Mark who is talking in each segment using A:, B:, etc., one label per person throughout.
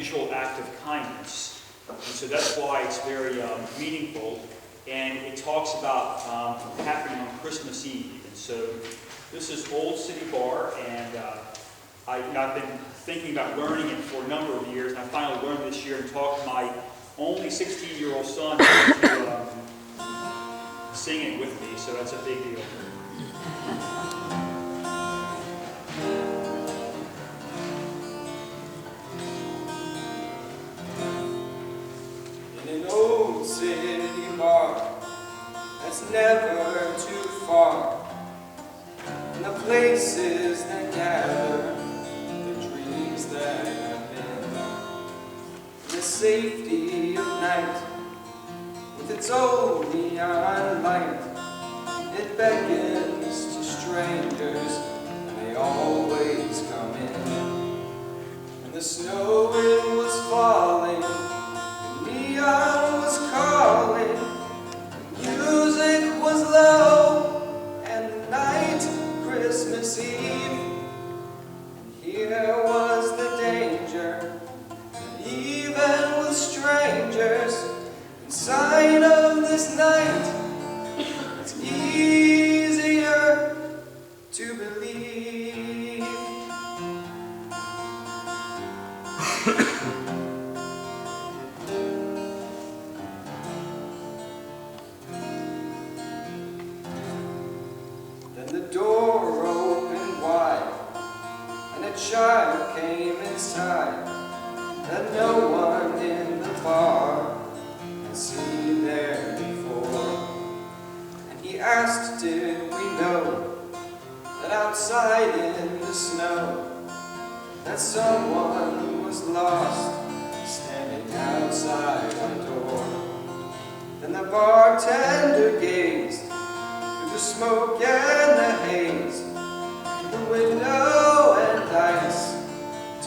A: unusual act of kindness. And so that's why it's very meaningful. And it talks about happening on Christmas Eve. And so this is Old City Bar, and I've been thinking about learning it for a number of years, and I finally learned this year and talked my only 16-year-old son to sing it with me, so that's a big deal.
B: In an old city bar that's never too far, and the places that gather, the dreams that have been, the safety of night, with its old neon light, it beckons to strangers, and they always come in. And the snow it was falling, the neon was calling, the music was low, and the night, Christmas Eve. And here was the danger, that even with strangers, sign of this night, it's easier to believe. Then the door opened wide, and a child came inside that no one in the bar seen there before. And he asked, did we know that outside in the snow that someone was lost standing outside our door? Then the bartender gazed through the smoke and the haze, through the window and ice,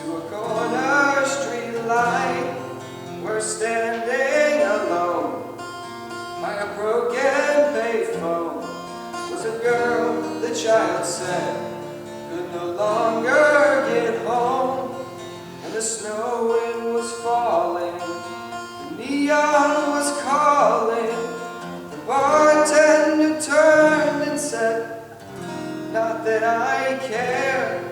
B: to a corner street light, where standing alone by a broken payphone was a girl, the child said, could no longer get home. And the snow it was falling, the neon was calling. The bartender turned and said, not that I care,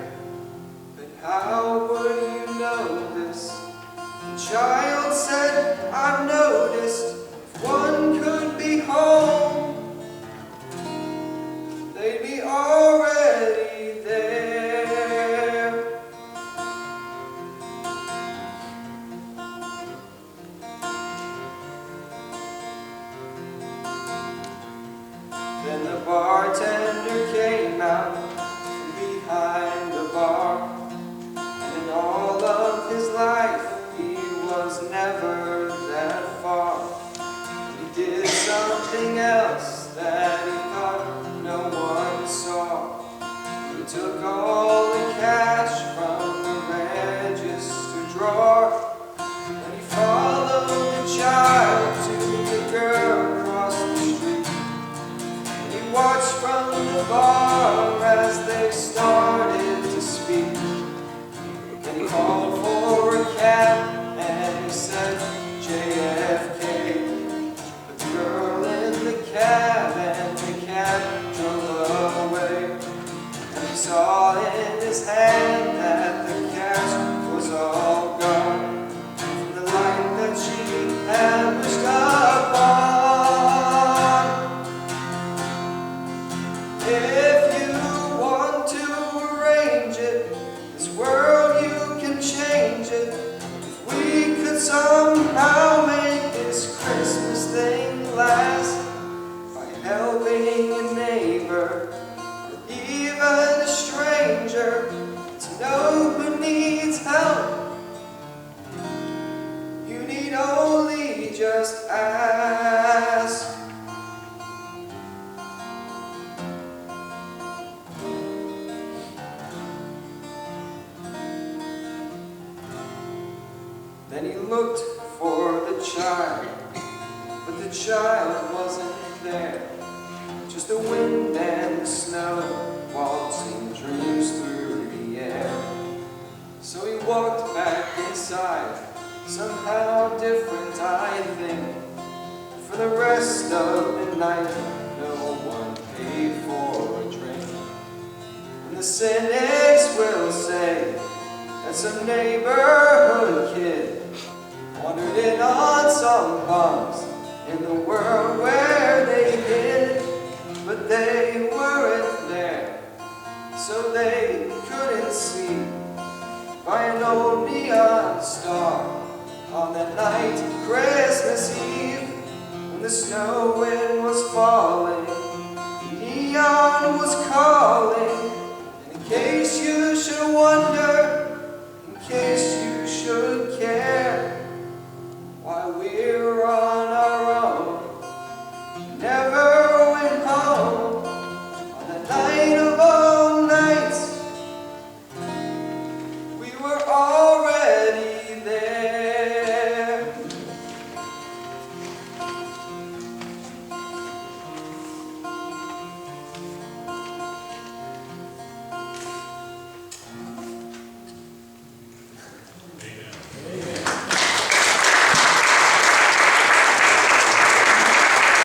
B: but how would you know this? The child said, I've noticed if one could be home, they'd be already there. Then the bartender came out from behind the bar, and in all of his life he was never that far. He did something else that he thought no one saw. He took all the cash from the register drawer, and he followed the child to the girl across the street. And he watched from the bar as they started to speak. And he called for a cab, and he said JFK. But the girl in the cab, and the cab drove away. And he saw in his hand that the cash was all gone from the light that she had wished upon. If you want to arrange it, this world you can change it. If we could somehow make this Christmas thing last, by helping a neighbor or even a stranger to know who needs help, you need only just ask. Then he looked for the child, but the child wasn't there. Just the wind and the snow waltzing dreams through the air. So he walked back inside, somehow different, I think. For the rest of the night, no one paid for a drink. And the cynics will say that some neighborhood kid wandered in on some bums in the world where they hid. But they weren't there, so they couldn't see by an old neon star on that night, Christmas Eve, when the snow wind was falling